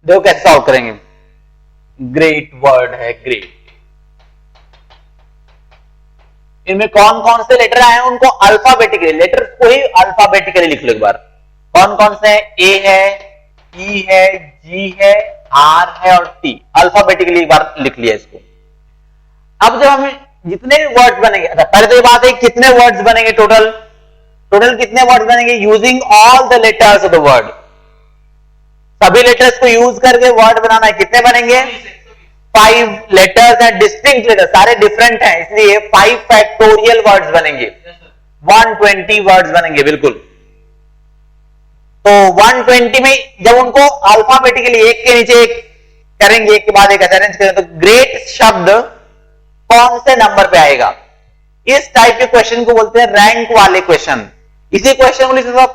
देखो कैसे सॉल्व करेंगे। ग्रेट वर्ड है, ग्रेट। इनमें कौन कौन से लेटर आए हैं उनको अल्फाबेटिकली, लेटर को ही अल्फाबेटिकली लिख लो एक बार। कौन कौन से? ए है, ई है, जी है, आर है और टी। अल्फाबेटिकली एक बार लिख लिया इसको। अब जब हमें जितने भी वर्ड्स बनेंगे, अच्छा पहले तो ये बात है कितने वर्ड्स बनेंगे टोटल, टोटल कितने वर्ड्स बनेंगे using all the letters of the word. सभी लेटर्स को यूज करके वर्ड बनाना है। कितने बनेंगे? 5 लेटर्स हैं, डिस्टिंक्ट लेटर्स, सारे डिफरेंट हैं, इसलिए 5 फैक्टोरियल वर्ड्स बनेंगे, 120 वर्ड्स बनेंगे बिल्कुल। तो 120 में जब उनको अल्फाबेटिकली एक के नीचे एक करेंगे, एक के बाद एक अरेंज करेंगे, तो ग्रेट शब्द कौन से नंबर पे आएगा? इस टाइप के क्वेश्चन को बोलते हैं रैंक वाले क्वेश्चन। इसी क्वेश्चन को लिखते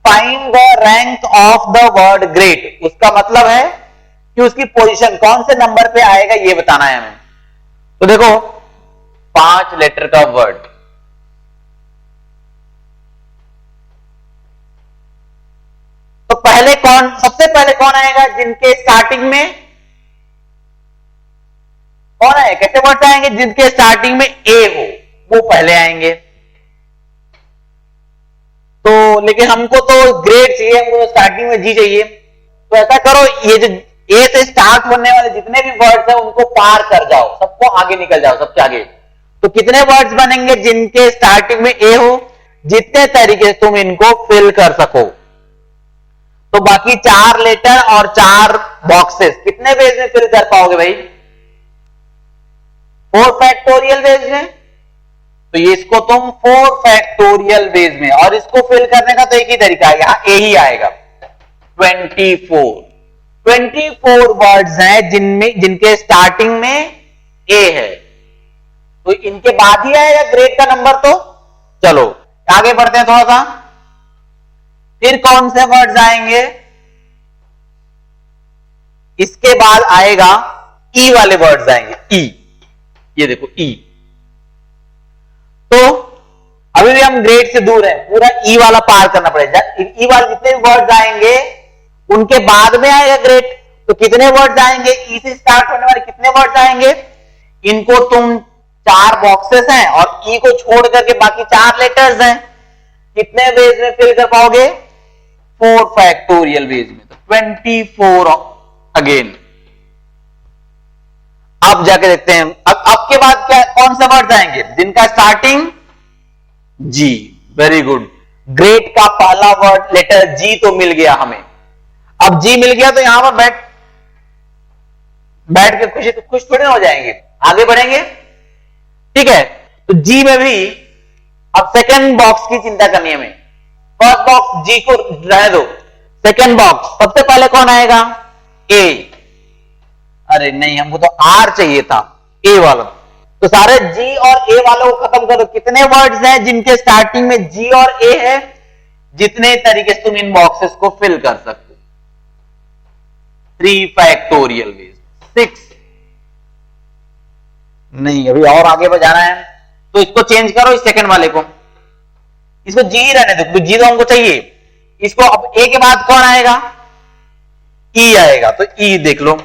find the rank of the word great. उसका मतलब है कि उसकी पोजीशन कौन से नंबर पे आएगा ये बताना है हमें। तो देखो 5 लेटर का वर्ड, तो पहले कौन, सबसे पहले कौन आएगा? जिनके स्टार्टिंग में कौन आए? कैसे वर्ड आएंगे? जिनके स्टार्टिंग में ए हो वो पहले आएंगे। तो लेकिन हमको तो ग्रेड चाहिए, हमको तो स्टार्टिंग में जी चाहिए। तो ऐसा करो, ये जो ए से स्टार्ट होने वाले जितने भी वर्ड्स हैं उनको पार कर जाओ, सबको आगे निकल जाओ, सबसे आगे। तो कितने वर्ड्स बनेंगे जिनके स्टार्टिंग में ए हो? जितने तरीके से तुम इनको फिल कर सको। तो बाकी 4 लेटर और 4 बॉक्सेस कितने पेज में फिल कर पाओगे भाई? 4 फैक्टोरियल वेज में। तो ये इसको तुम 4 फैक्टोरियल वेज में, और इसको फिल करने का तो एक ही तरीका है, यहां ए ही आएगा। 24 वर्ड्स हैं जिनके स्टार्टिंग में ए है, तो इनके बाद ही आएगा ग्रेड का नंबर। तो चलो आगे बढ़ते हैं थोड़ा सा। फिर कौन से वर्ड्स आएंगे? इसके बाद आएगा ई वाले वर्ड्स आएंगे। ई, ये देखो ई। तो अभी भी हम ग्रेड से दूर हैं, पूरा ई वाला पार करना पड़ेगा। ई वाले जितने भी वर्ड्स आएंगे उनके बाद में आएगा ग्रेड। तो कितने वर्ड्स आएंगे? ई से स्टार्ट होने वाले कितने वर्ड्स आएंगे? इनको तुम 4 बॉक्सेस हैं और ई को छोड़ करके बाकी 4 लेटर्स हैं, कितने वेज में फिल कर पाओगे? 4 फैक्टोरियल वेज में। तो 24 अगेन। अब जाके देखते हैं अब के बाद क्या, कौन से वर्ड्स आएंगे जिनका starting G. Very good. Great का पहला वर्ड लेटर जी तो मिल गया हमें। अब जी मिल गया तो यहां पर बैठ के खुश थोड़े हो जाएंगे, आगे बढ़ेंगे, ठीक है। तो जी में भी अब सेकंड बॉक्स की चिंता करनी है हमें। फर्स्ट बॉक्स जी को रहने दो, सेकंड बॉक्स सबसे पहले कौन आएगा? ए। अरे नहीं, हमको तो आर चाहिए था, ए वाला। तो सारे जी और ए वालों को खत्म करो। कितने वर्ड्स हैं जिनके स्टार्टिंग में जी और ए है? जितने तरीके से तुम इन बॉक्सेस को फिल कर सकते हो। 3 फैक्टोरियल वेज। 6 नहीं, अभी और आगे बढ़ाना है तो इसको चेंज करो, इस सेकंड वाले को, इसको जी रहने दो, जी तो हमको चाहिए। इसको अब ए के बाद कौन आएगा? ई आएगा। तो ई देख लो,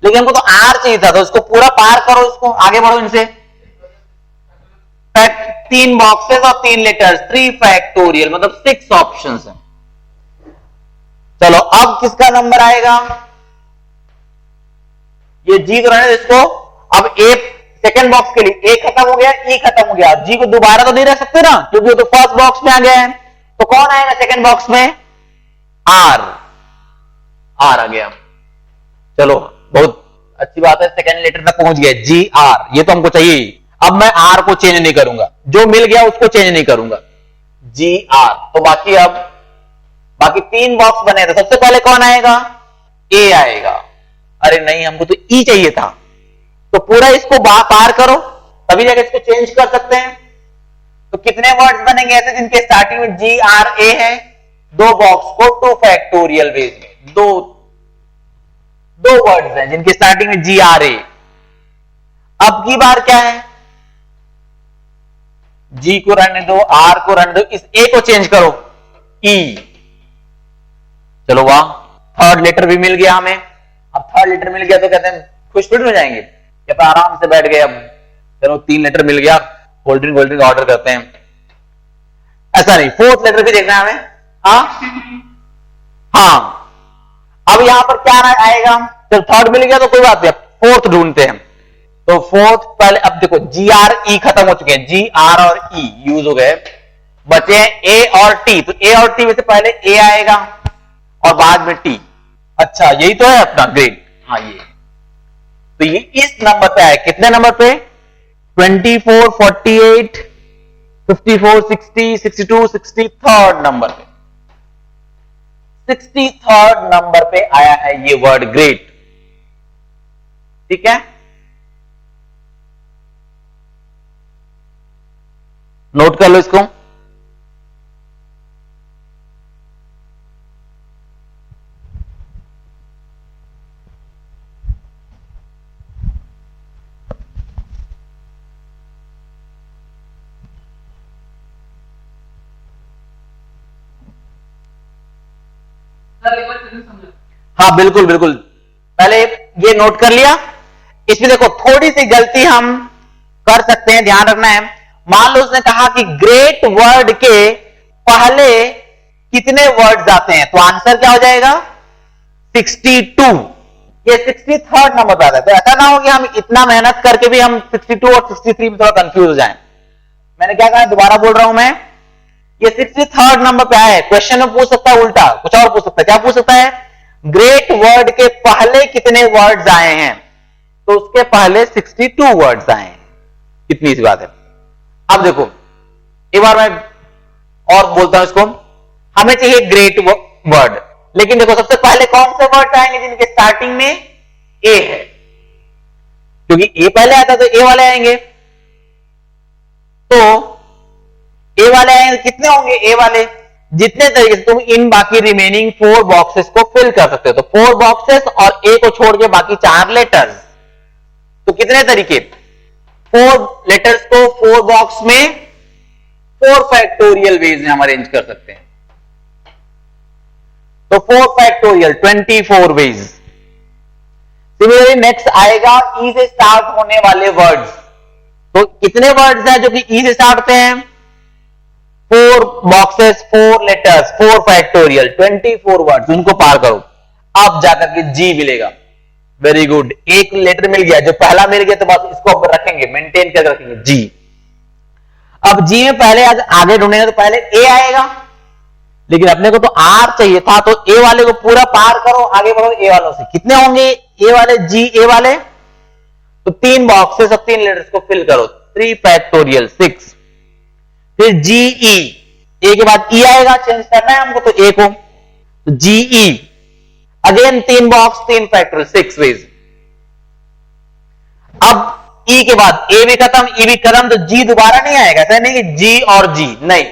लेकिन हमको तो आर चाहिए था, तो इसको पूरा पार करो, इसको आगे बढ़ो इनसे। 3 बॉक्सेस और 3 लेटर्स, 3 फैक्टोरियल, मतलब 6 ऑप्शंस हैं। चलो अब किसका नंबर आएगा? ये जी तो रहने दो इसको। अब ए सेकंड बॉक्स के लिए ए खत्म हो गया, ई खत्म हो गया, जी को दोबारा तो नहीं रह सकते ना, क्योंकि वो तो फर्स्ट बॉक्स में आ गया है। तो कौन आएगा सेकंड बॉक्स में? आर। आर आ गया। चलो बहुत अच्छी बात है, सेकंड लेटर तक पहुंच गया, जी आर, ये तो हमको चाहिए। अब मैं आर को चेंज नहीं करूंगा, जो मिल गया उसको चेंज नहीं करूंगा, जी आर। तो बाकी 3 बॉक्स बने थे, सबसे पहले कौन आएगा? ए आएगा। अरे नहीं, हमको तो ई चाहिए था, तो पूरा इसको पार करो, तभी जाकर इसको चेंज कर सकते हैं। तो कितने वर्ड्स बनेंगे ऐसे जिनके स्टार्टिंग में जी आर ए है? 2 बॉक्स को 2 फैक्टोरियल वेज में, दो वर्ड्स हैं जिनके स्टार्टिंग में जी आर ए। अब की बार क्या है? जी को रहने दो, आर को रहने दो, इस ए को चेंज करो, ई। चलो वाह, थर्ड लेटर भी मिल गया हमें। अब थर्ड लेटर मिल गया तो कहते हैं खुश हो जाएंगे, या फिर आराम से बैठ गए, अब चलो 3 लेटर मिल गया, कोल्ड ड्रिंक ऑर्डर करते हैं। ऐसा नहीं, फोर्थ लेटर भी देखना है हमें। हाँ अब यहां पर क्या आएगा, जब थर्ड मिल गया तो कोई बात नहीं, फोर्थ ढूंढते हैं। तो फोर्थ पहले, अब देखो जी आर ई खत्म हो चुके हैं, जी आर और ई यूज हो गए, बचे हैं ए और टी। तो ए और टी में से पहले ए आएगा और बाद में टी। अच्छा यही तो है अपना, ग्रेट। हाँ ये तो ये इस नंबर पे आए, कितने नंबर पे, 24, 48, 54, 60, 62, 63rd नंबर पे, 63rd नंबर पे आया है ये वर्ड ग्रेट। ठीक है, नोट कर लो इसको। हाँ बिल्कुल बिल्कुल, पहले ये नोट कर लिया। इसमें देखो थोड़ी सी गलती हम कर सकते हैं, ध्यान रखना है। मान लो उसने कहा कि ग्रेट वर्ड के पहले कितने वर्ड्स आते हैं, तो आंसर क्या हो जाएगा 62। ये 63rd नंबर पे आता है। तो ऐसा ना हो कि हम इतना मेहनत करके भी हम 62 और 63 में थोड़ा कंफ्यूज हो जाएं। मैंने क्या कहा, दोबारा बोल रहा हूं मैं, ये 63rd नंबर पे आया है। क्वेश्चन में पूछ सकता है उल्टा, कुछ और पूछ सकता है। क्या पूछ सकता है, ग्रेट वर्ड के पहले कितने वर्ड्स आए हैं, तो उसके पहले 62 वर्ड्स आए हैं। कितनी सी बात है। अब देखो एक बार मैं और बोलता हूं इसको, हमें चाहिए ग्रेट वर्ड, लेकिन देखो सबसे पहले कौन से वर्ड आएंगे जिनके स्टार्टिंग में ए है, क्योंकि ए पहले आता तो ए वाले आएंगे। तो ए वाले आएंगे, कितने होंगे ए वाले, जितने तरीके से तुम इन बाकी रिमेनिंग 4 बॉक्सेस को फिल कर सकते हो। तो 4 बॉक्सेस और ए को छोड़ के बाकी 4 लेटर्स, तो कितने तरीके, 4 लेटर्स को 4 बॉक्स में 4 फैक्टोरियल वेज में हम अरेंज कर सकते हैं। तो 4 फैक्टोरियल 24 वेज। सिमिलरली नेक्स्ट आएगा ई से स्टार्ट होने वाले वर्ड्स। तो कितने वर्ड्स हैं जो कि ई से स्टार्ट होते हैं, 4 बॉक्सेस 4 लेटर्स 4 फैक्टोरियल 24 वर्ड्स, उनको पार करो, अब जाकर के जी मिलेगा। वेरी गुड, एक लेटर मिल गया, जो पहला मिल गया तो बस इसको अब रखेंगे, मेंटेन करके रखेंगे जी। अब जी में पहले आगे ढूंढेंगे तो पहले ए आएगा, लेकिन अपने को तो आर चाहिए था, तो ए वाले को पूरा पार करो, आगे बढ़ो ए वालों से। कितने होंगे ए वाले, जी ए वाले, तो 3 बॉक्सेस और 3 लेटर्स को फिल करो, 3 फैक्टोरियल 6। फिर जी ई, ए के बाद ई आएगा, चेंज करना है हमको तो ए को, तो जी ई अगेन 3 बॉक्स 3 फैक्टोरियल 6 वेज। अब ई के बाद ए भी खत्म, ई भी खत्म, तो जी दोबारा नहीं आएगा। ऐसा नहीं कि जी और जी, नहीं,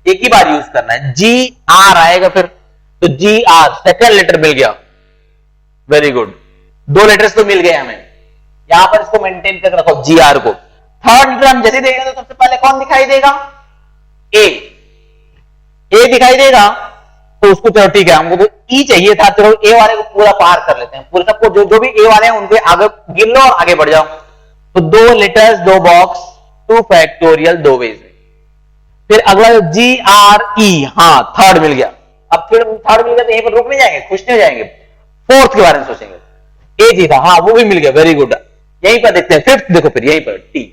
एक ही बार यूज करना है, जी आर आएगा फिर, तो जी आर सेकंड लेटर मिल गया। वेरी गुड, 2 लेटर्स तो मिल गए हमें, यहां पर इसको मेंटेन करके रखो जी आर को। थर्ड लेटर हम जैसे देखेंगे तो सबसे पहले कौन दिखाई देगा, ए दिखाई देगा, तो उसको चलो ठीक है, हमको तो ई चाहिए था, चलो ए वाले को पूरा पार कर लेते हैं, पूरे सबको जो भी ए वाले हैं उनके आगे गिन लो और आगे बढ़ जाओ। तो 2 लेटर्स 2 बॉक्स 2 फैक्टोरियल 2 वेज। फिर अगला जी आर ई, हाँ थर्ड मिल गया। अब फिर थर्ड मिल गया तो यहीं पर रुक नहीं जाएंगे, खुश नहीं हो जाएंगे, फोर्थ के बारे में सोचेंगे। ए जी था, हाँ वो भी मिल गया, वेरी गुड। यहीं पर देखते हैं फिफ्थ, देखो फिर यहीं पर टी।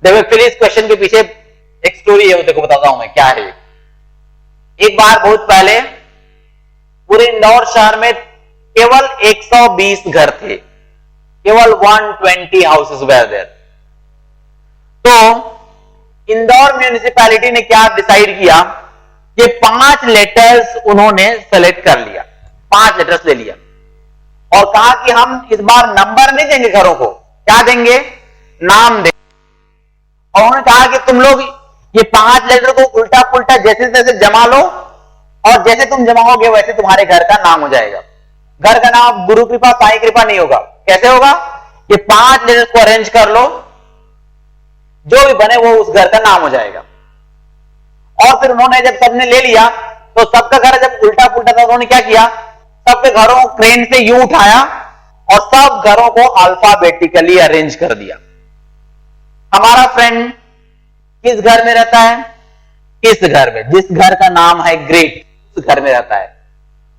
देखो फिर इस क्वेश्चन के पीछे एक स्टोरी है, वो देखो बताता हूं मैं क्या है। एक बार बहुत पहले पूरे इंदौर शहर में केवल 120 घर थे, केवल 120 हाउसेस वेयर देयर। तो इंदौर म्यूनिसिपैलिटी ने क्या डिसाइड किया कि 5 लेटर्स उन्होंने सेलेक्ट कर लिया, 5 लेटर्स ले लिया और कहा कि हम इस बार नंबर नहीं देंगे घरों को, क्या देंगे, नाम देंगे। और उन्होंने कहा कि तुम लोग ये 5 लेटर को उल्टा पुल्टा जैसे तैसे जमा लो, और जैसे तुम जमाओगे वैसे तुम्हारे घर का नाम हो जाएगा। घर का नाम गुरु कृपा साई कृपा नहीं होगा, कैसे होगा, ये 5 लेटर्स को अरेंज कर लो, जो भी बने वो उस घर का नाम हो जाएगा। और फिर उन्होंने जब सबने ले लिया तो सबका घर जब उल्टा पुल्टा था, उन्होंने क्या किया, सबके घरों को क्रेन से यूं उठाया और सब घरों को अल्फाबेटिकली अरेंज कर दिया। हमारा फ्रेंड किस घर में रहता है, इस घर में, जिस घर का नाम है ग्रेट, उस घर में रहता है।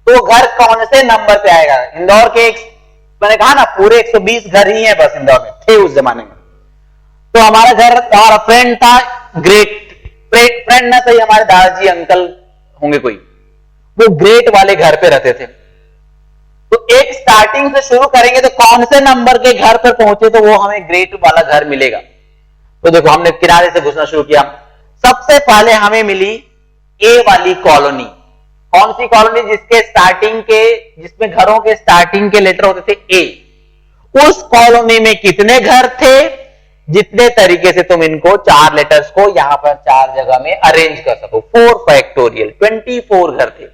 तो घर कौन से नंबर पे आएगा? इंदौर के मैंने कहा ना पूरे 120 घर ही है बस इंदौर में, थे उस जमाने में। तो हमारा घर, हमारा फ्रेंड था ग्रेट, फ्रेंड ना सही, हमारे दादाजी अंकल होंगे कोई, वो ग्रेट वाले घर पे रहते थे। तो एक स्टार्टिंग से शुरू करेंगे तो कौन से नंबर के घर पर पहुंचे तो वो हमें ग्रेट वाला घर मिलेगा। तो देखो हमने किनारे से घुसना शुरू किया। सबसे पहले हमें मिली ए वाली कॉलोनी। कौन सी कॉलोनी? जिसमें घरों के स्टार्टिंग के लेटर होते थे ए। उस कॉलोनी में कितने घर थे? जितने तरीके से तुम इनको 4 लेटर्स को यहां पर 4 जगह में अरेंज कर सको। 4 फैक्टोरियल 24 घर थे।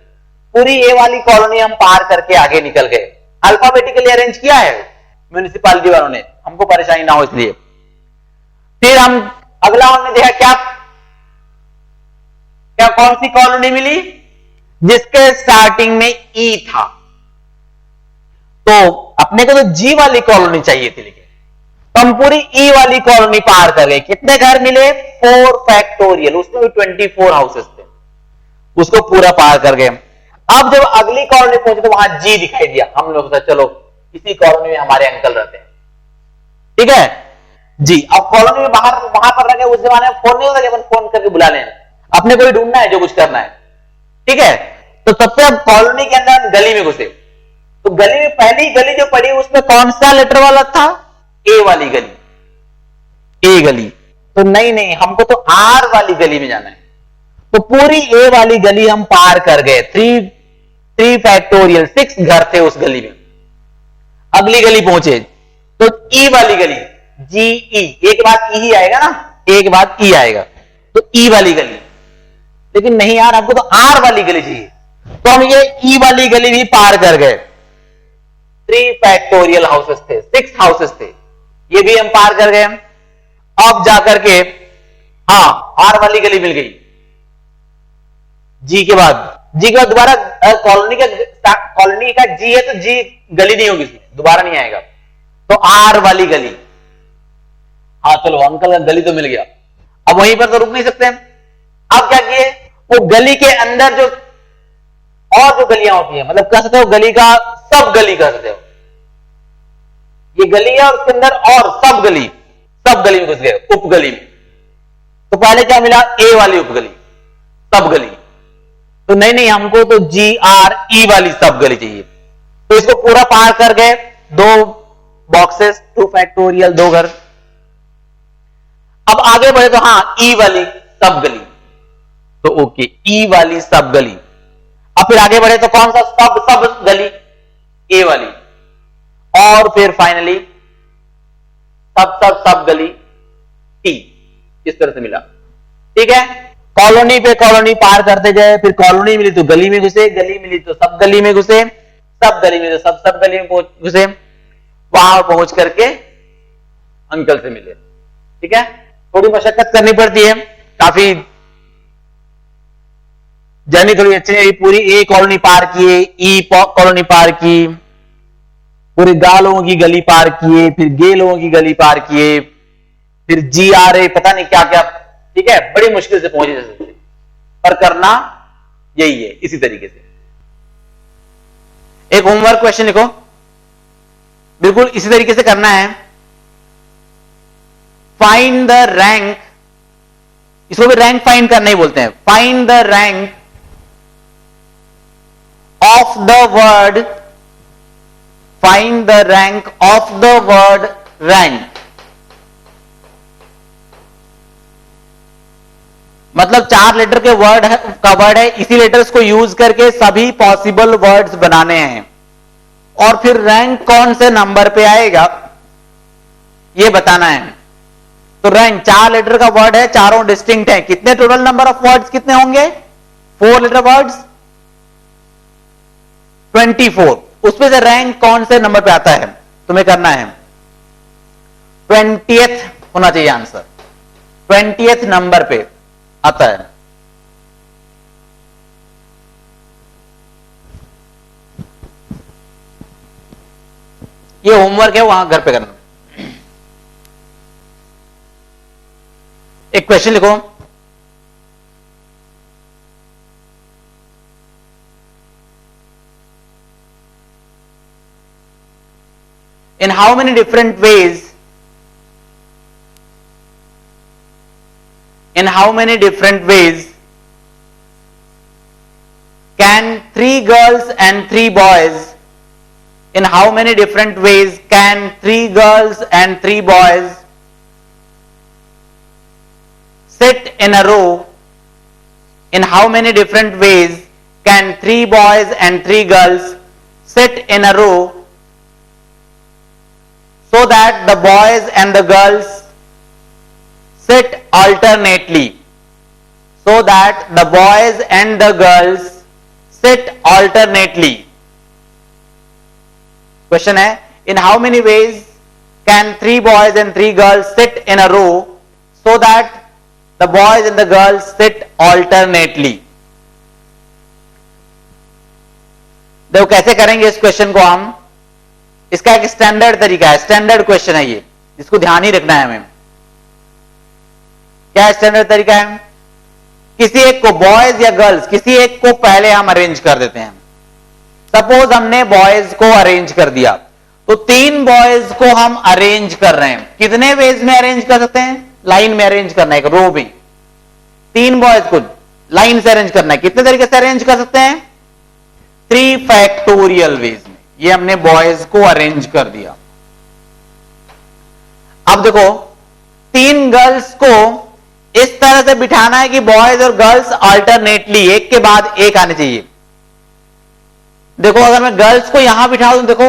पूरी ए वाली कॉलोनी हम पार करके आगे निकल गए। अल्फाबेटिकली अरेंज किया है म्युनिसिपैलिटी वालों ने, हमको परेशानी ना हो इसलिए। फिर हम अगला हमने देखा क्या कौन सी कॉलोनी मिली? जिसके स्टार्टिंग में ई था। तो अपने को तो जी वाली कॉलोनी चाहिए थी, लेकिन तो हम पूरी ई वाली कॉलोनी पार कर गए। कितने घर मिले? 4 फैक्टोरियल, उसमें भी 24 हाउसेस थे, उसको पूरा पार कर गए। अब जब अगली कॉलोनी पहुंचे तो वहां जी दिखाई दिया। हम लोग सोचा चलो इसी कॉलोनी में हमारे अंकल रहते हैं, ठीक है जी। अब कॉलोनी में वहां पर रह गए। उस जमाने में फोन नहीं होता कि अपन फोन करके बुला लें, अपने को ही ढूंढना है जो कुछ करना है, ठीक है। तो सबसे अब कॉलोनी के अंदर गली में घुसे। तो गली में पहली गली जो पड़ी उसमें कौन सा लेटर वाला था? ए वाली गली, ए गली। तो नहीं, हमको तो आर वाली गली में जाना है। तो पूरी ए वाली गली हम पार कर गए। 3 फैक्टोरियल 6 घर थे उस गली में। अगली गली पहुंचे तो ई वाली गली, जी ई, एक बात ई ही आएगा ना, एक बात ई आएगा, तो ई वाली गली। लेकिन नहीं यार, हमको तो आर वाली गली चाहिए। तो हम ये ई वाली गली भी पार कर गए। 3 फैक्टोरियल हाउसेस थे, 6 हाउसेस थे, ये भी हम पार कर गए। अब जाकर के आर वाली गली मिल गई। जी के बाद दोबारा कॉलोनी का जी है तो जी गली नहीं होगी, दोबारा नहीं आएगा। तो आर वाली गली, चलो अंकल का गली तो मिल गया। अब वहीं पर तो रुक नहीं सकते। अब क्या किए, वो गली के अंदर जो गलियां होती हैं, मतलब कह सकते हो गली का सब गली कह सकते हो। ये गली है और उसके अंदर और सब गली में घुस गए, उप गली में। तो पहले क्या मिला? ए वाली उपगली, सब गली। तो नहीं, हमको तो जी आर ई वाली सब गली चाहिए। तो इसको पूरा पार कर गए। 2 बॉक्सेस, 2 फैक्टोरियल, 2 घर। अब आगे बढ़े तो ई वाली सब गली। तो ओके, ई वाली सब गली। अब फिर आगे बढ़े तो कौन सा? सब गली, ए वाली। और फिर फाइनली सब गली, टी। इस तरह से मिला, ठीक है। कॉलोनी पे कॉलोनी पार करते गए। फिर कॉलोनी मिली तो गली में घुसे, गली मिली तो सब गली में घुसे, सब गली में तो सब गली में घुसे। वहां पहुंच करके अंकल से मिले, ठीक है। थोड़ी मशक्कत करनी पड़ती है, काफी जर्नी थोड़ी अच्छी है। पूरी ए कॉलोनी पार किए, ई कॉलोनी पार की, पूरे गा लोगों की गली पार किए, फिर गे लोगों की गली पार किए, फिर जी आ रहे पता नहीं क्या क्या, ठीक है। बड़ी मुश्किल से पहुंचे जैसे, पर करना यही है इसी तरीके से। एक होमवर्क क्वेश्चन लिखो, बिल्कुल इसी तरीके से करना है। फाइंड द रैंक, इसको भी रैंक फाइंड करना ही बोलते हैं। Find the rank of the word, find the rank of the word rank. मतलब 4 लेटर के वर्ड का वर्ड है, इसी लेटर्स को यूज करके सभी पॉसिबल वर्ड्स बनाने हैं। और फिर रैंक कौन से नंबर पे आएगा ये बताना है। तो रैंक 4 लेटर का वर्ड है, चारों डिस्टिंक्ट है। कितने टोटल नंबर ऑफ वर्ड्स कितने होंगे? 4 लेटर वर्ड्स 24। उसमें से रैंक कौन से नंबर पे आता है तुम्हें करना है। 20th होना चाहिए आंसर, 20th नंबर पे आता है। ये होमवर्क है, वहां घर पे करना। एक क्वेश्चन लिखो, in how many different ways can three girls and three boys sit in a row? In how many different ways can three boys and three girls sit in a row so that the boys and the girls sit alternately? So that the boys and the girls sit alternately. Question है, in how many ways can three boys and three girls sit in a row so that the boys and the girls sit alternately? देखो कैसे करेंगे इस question को हम। इसका एक standard तरीका है, स्टैंडर्ड क्वेश्चन है ये, जिसको ध्यान ही रखना है हमें। क्या स्टैंडर्ड तरीका है? किसी एक को, बॉयज या गर्ल्स, किसी एक को पहले हम अरेंज कर देते हैं। सपोज हमने बॉयज को अरेंज कर दिया, तो तीन बॉयज को हम अरेंज कर रहे हैं। कितने वेज में अरेंज कर सकते हैं? लाइन में अरेंज करना है, एक रो में। तीन बॉयज को लाइन से अरेंज करना है। कितने तरीके से अरेंज कर सकते हैं? 3 फैक्टोरियल वेज में। ये हमने बॉयज को अरेंज कर दिया। अब देखो, तीन गर्ल्स को इस तरह से बिठाना है कि बॉयज और गर्ल्स अल्टरनेटली एक के बाद एक आने चाहिए। देखो अगर मैं गर्ल्स को यहां बिठा दूं, देखो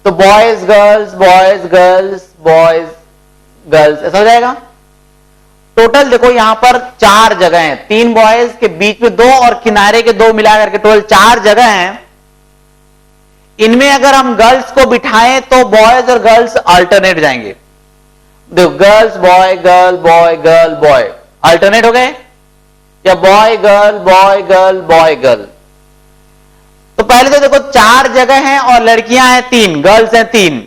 तो boys girls, boys girls, boys girls, ऐसा हो जाएगा। टोटल देखो यहां पर 4 जगह हैं, 3 बॉयज के बीच में 2 और किनारे के 2 मिलाकर के टोटल 4 जगह हैं। इनमें अगर हम गर्ल्स को बिठाएं तो बॉयज और गर्ल्स अल्टरनेट जाएंगे। देखो girls boy, girl boy, girl boy, alternate हो गए, या boy girl, boy girl, boy girl. तो पहले तो देखो 4 जगह हैं और लड़कियां हैं 3, गर्ल्स हैं 3,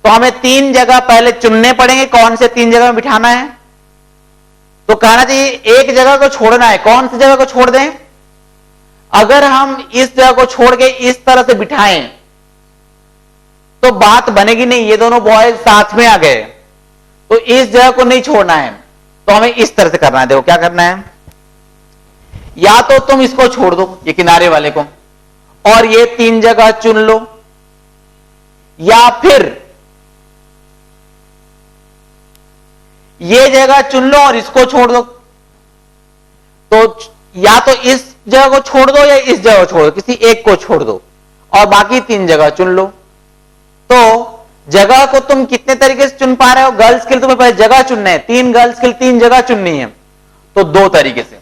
तो हमें 3 जगह पहले चुनने पड़ेंगे, कौन से 3 जगह में बिठाना है। तो कहना चाहिए एक जगह को छोड़ना है। कौन सी जगह को छोड़ दें? अगर हम इस जगह को छोड़ के इस तरह से बिठाएं तो बात बनेगी नहीं। ये दोनों बॉयज साथ में आ गए, तो इस जगह को नहीं छोड़ना है, तो हमें इस तरह से करना है। देखो क्या करना है, या तो तुम इसको छोड़ दो, ये किनारे वाले को, और ये 3 जगह चुन लो, या फिर ये जगह चुन लो और इसको छोड़ दो। तो या तो इस जगह को छोड़ दो या इस जगह को छोड़ दो, किसी एक को छोड़ दो और बाकी 3 जगह चुन लो। तो जगह को तुम कितने तरीके से चुन पा रहे हो? गर्ल्स के लिए तुम्हें पहले जगह चुनना है, 3 गर्ल्स के लिए 3 जगह चुननी है, तो 2 तरीके से।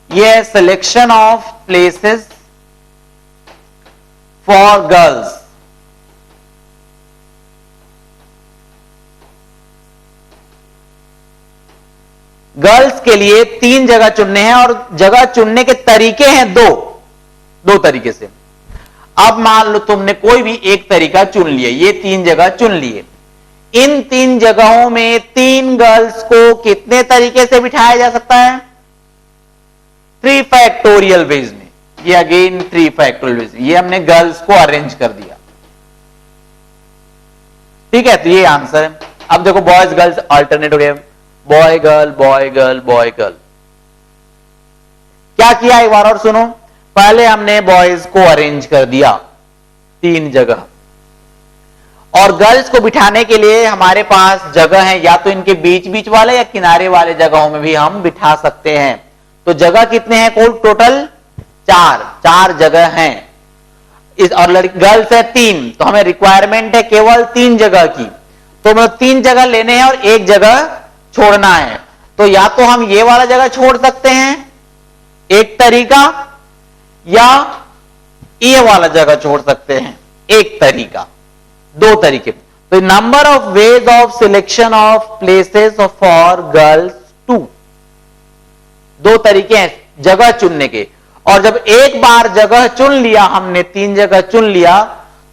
यह selection of places for girls. Girls के लिए 3 जगह चुनने हैं और जगह चुनने के तरीके हैं 2 तरीके से। अब मान लो तुमने कोई भी एक तरीका चुन लिया, ये 3 जगह चुन लिए। इन 3 जगहों में 3 गर्ल्स को कितने तरीके से बिठाया जा सकता है? 3 फैक्टोरियल वेज में। ये अगेन 3 फैक्टोरियल वेज, ये हमने गर्ल्स को अरेंज कर दिया। ठीक है, तो ये आंसर है। अब देखो बॉयज गर्ल्स अल्टरनेट हो गए, boy girl, boy girl, boy girl. क्या किया एक बार और सुनो। पहले हमने बॉयज को अरेंज कर दिया 3 जगह, और गर्ल्स को बिठाने के लिए हमारे पास जगह है, या तो इनके बीच बीच वाले या किनारे वाले जगहों में भी हम बिठा सकते हैं। तो जगह कितने हैं? कुल टोटल 4 जगह हैं। इस और गर्ल्स है 3, तो हमें रिक्वायरमेंट है केवल 3 जगह की। तो मतलब 3 जगह लेने हैं और 1 जगह छोड़ना है। तो या तो हम ये वाला जगह छोड़ सकते हैं, एक तरीका, या ये वाला जगह छोड़ सकते हैं, एक तरीका। 2 तरीके। तो number of ways of selection of places for girls 2 तरीके हैं जगह चुनने के। और जब एक बार जगह चुन लिया हमने, 3 जगह चुन लिया,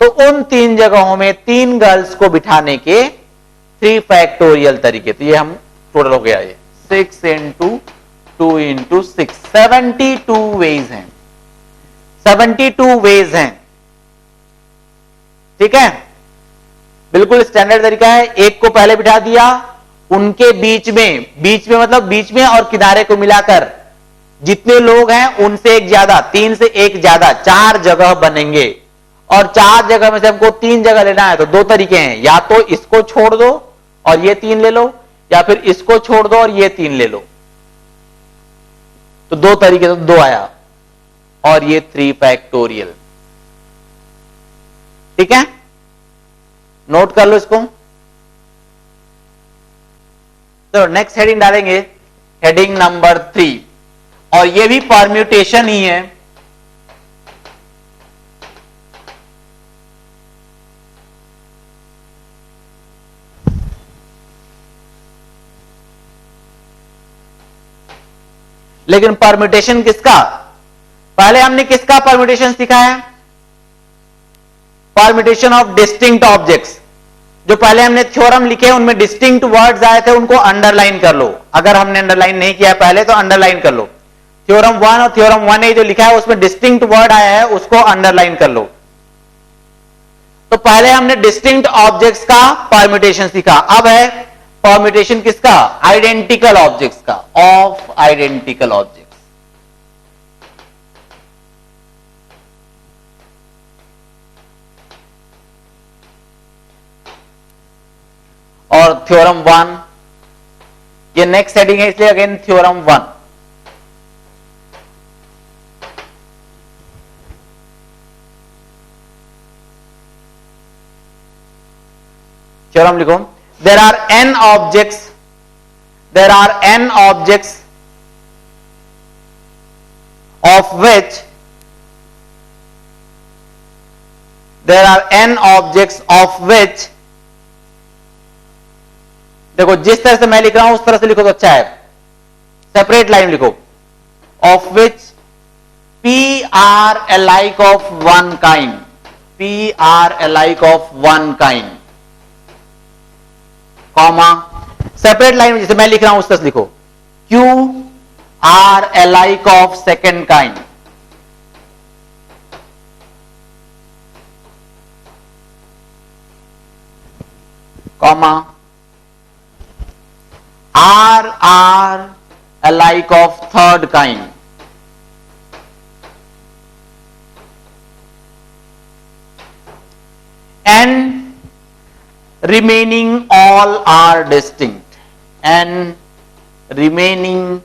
तो उन 3 जगहों में 3 गर्ल्स को बिठाने के 3 फैक्टोरियल तरीके। तो ये हम टोटल हो गया, ये 6 इंटू 2 इंटू 6, 72 वेज हैं, 72 वेज हैं। ठीक है, बिल्कुल स्टैंडर्ड तरीका है। एक को पहले बिठा दिया, उनके बीच में मतलब बीच में और किनारे को मिलाकर जितने लोग हैं उनसे एक ज्यादा, 3 से एक ज्यादा 4 जगह बनेंगे। और 4 जगह में से हमको 3 जगह लेना है, तो 2 तरीके हैं, या तो इसको छोड़ दो और ये 3 ले लो, या फिर इसको छोड़ दो और ये 3 ले लो। तो 2 तरीके, तो 2 आया, और ये 3 फैक्टोरियल। ठीक है, नोट कर लो इसको। तो नेक्स्ट हेडिंग डालेंगे, हेडिंग नंबर 3, और ये भी परम्यूटेशन ही है। लेकिन परम्यूटेशन किसका? पहले हमने किसका परम्यूटेशन सीखा है? Permutation of distinct objects. जो पहले हमने थ्योरम लिखे उनमें डिस्टिंक्ट वर्ड्स आए थे, उनको अंडरलाइन कर लो। अगर हमने अंडरलाइन नहीं किया पहले तो अंडरलाइन कर लो। थ्योरम 1 और थ्योरम 1A जो लिखा है उसमें डिस्टिंक्ट वर्ड आया है, उसको अंडरलाइन कर लो। तो पहले हमने डिस्टिंक्ट ऑब्जेक्ट्स का परम्यूटेशन सीखा। अब है परम्यूटेशन किसका? आइडेंटिकल ऑब्जेक्ट्स का, ऑफ आइडेंटिकल ऑब्जेक्ट्स। और थ्योरम 1, ये नेक्स्ट हेडिंग है इसलिए अगेन थ्योरम 1। थ्योरम लिखो, there are n objects of which देखो जिस तरह से मैं लिख रहा हूं उस तरह से लिखो तो अच्छा है, सेपरेट लाइन लिखो। Of which P are alike of one kind, P are alike of one kind, comma separate line जैसे मैं लिख रहा हूं उस तरह से लिखो। Q are alike of second kind, comma R are alike of third kind, and remaining all are distinct, and remaining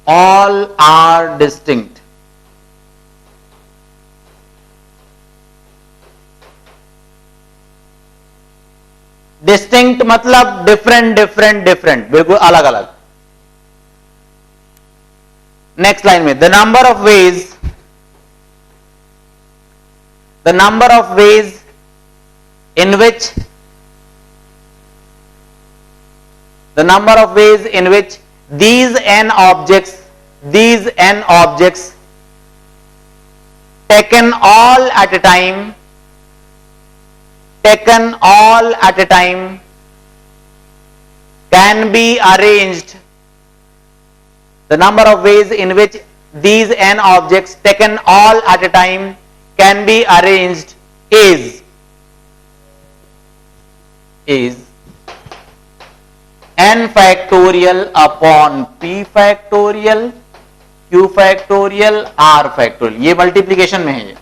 all are distinct। Distinct मतलब डिफरेंट डिफरेंट डिफरेंट, बिल्कुल अलग अलग। नेक्स्ट लाइन में the number of veg in which these n objects taken all at a time can be arranged, the number of ways in which these n objects taken all at a time can be arranged is n factorial upon p factorial, q factorial, r factorial। ये multiplication में है, ये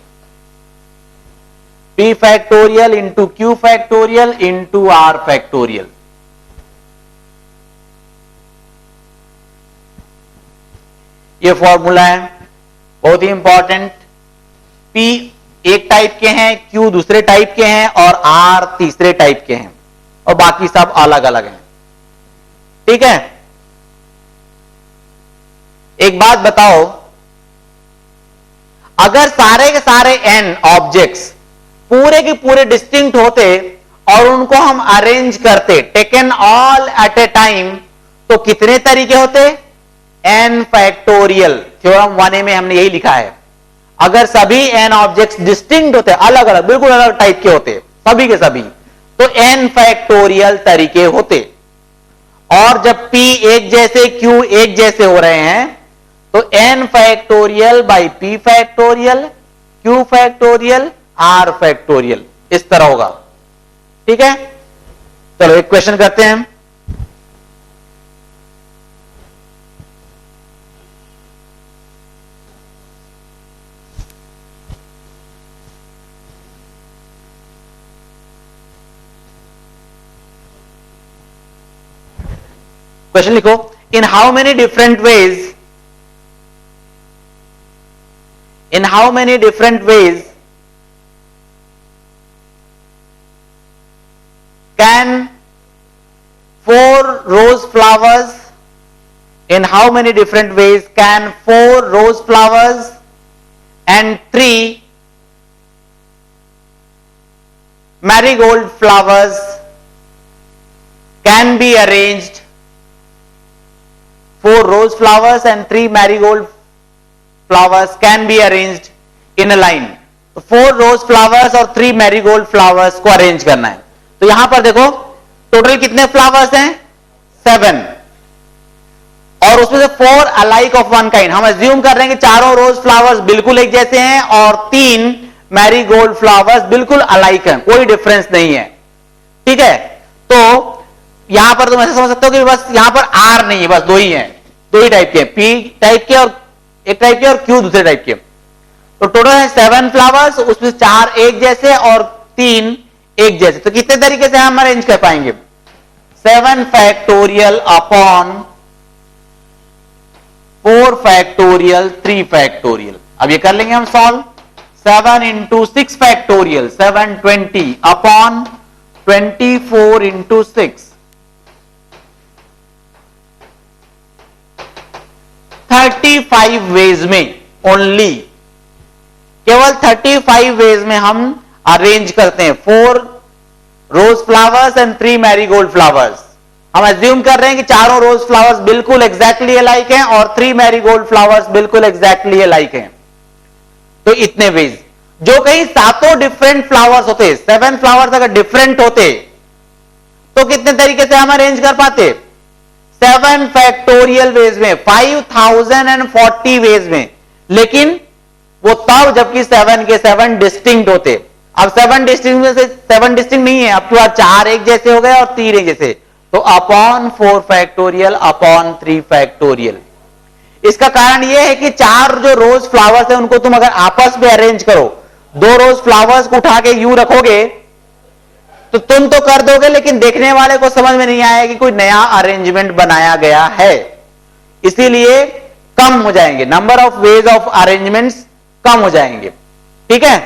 p factorial into q factorial into r factorial। ये formula है बहुत ही important. p एक type के हैं, q दूसरे टाइप के हैं और r तीसरे टाइप के हैं, और बाकी सब अलग अलग हैं। ठीक है, एक बात बताओ, अगर सारे के सारे n ऑब्जेक्ट्स पूरे के पूरे डिस्टिंक्ट होते और उनको हम अरेंज करते taken all at A time, तो कितने तरीके होते? n factorial. थ्योरम 1A में हमने यही लिखा है। अगर सभी n ऑब्जेक्ट्स डिस्टिंक्ट होते, अलग अलग, बिल्कुल अलग टाइप के होते सभी के सभी, तो n फैक्टोरियल तरीके होते। और जब p एक जैसे q एक जैसे हो रहे हैं तो n factorial by p factorial, q factorial, r factorial, इस तरह होगा। ठीक है, चलो एक क्वेश्चन करते हैं हम। क्वेश्चन लिखो, in how many different ways can 4 rose flowers, in how many different ways can 4 rose flowers and 3 marigold flowers can be arranged, 4 rose flowers and 3 marigold flowers can be arranged in a line। तो 4 rose flowers और 3 marigold flowers को arrange करना है। तो यहां पर देखो total कितने फ्लावर्स हैं, 7, और उसमें से 4 अलाइक ऑफ वन काइंड। हम अज्यूम कर रहे हैं कि चारों रोज फ्लावर्स बिल्कुल एक जैसे हैं और 3 मैरीगोल्ड फ्लावर्स बिल्कुल अलाइक हैं, कोई डिफरेंस नहीं है। ठीक है, तो यहां पर तुम ऐसे समझ सकते हो कि बस यहां पर आर नहीं है, बस दो ही हैं, दो ही टाइप के, पी टाइप के और एक टाइप के और क्यू दूसरे टाइप के। तो टोटल है 7 फ्लावर्स, उसमें 4 एक जैसे और 3 एक जैसे। तो कितने तरीके से हम अरेंज कर पाएंगे, 7 फैक्टोरियल अपॉन 4 फैक्टोरियल 3 फैक्टोरियल। अब ये कर लेंगे हम solve. 7 into 6 factorial 720 upon 24 into 6 35 ways में, ओनली केवल 35 वेज में हम अरेंज करते हैं 4 rose flowers and 3 marigold flowers. हम अज्यूम कर रहे हैं कि चारों रोज फ्लावर्स बिल्कुल एग्जैक्टली अलाइक हैं और 3 मैरीगोल्ड फ्लावर्स बिल्कुल एग्जैक्टली अलाइक हैं। तो इतने वेज, जो कहीं सातों डिफरेंट फ्लावर्स होते, 7 फ्लावर्स अगर डिफरेंट होते तो कितने तरीके से हम अरेंज कर पाते, 7 फैक्टोरियल वेज में, 5040 वेज में। लेकिन वो तब जबकि 7 के 7 डिस्टिंक्ट होते। अब 7 डिस्टिंक्ट में से 7 डिस्टिंक्ट नहीं है, अब तो 4 एक जैसे हो गए और 3 एक जैसे, तो अपॉन 4 फैक्टोरियल अपॉन 3 फैक्टोरियल। इसका कारण यह है कि 4 जो रोज फ्लावर्स है उनको तुम अगर आपस में अरेंज करो, 2 रोज फ्लावर्स को उठा के यूं रखोगे तो तुम तो कर दोगे, लेकिन देखने वाले को समझ में नहीं आएगा कि कोई नया अरेंजमेंट बनाया गया है, इसीलिए कम हो जाएंगे, number of ways of arrangements कम हो जाएंगे। ठीक है,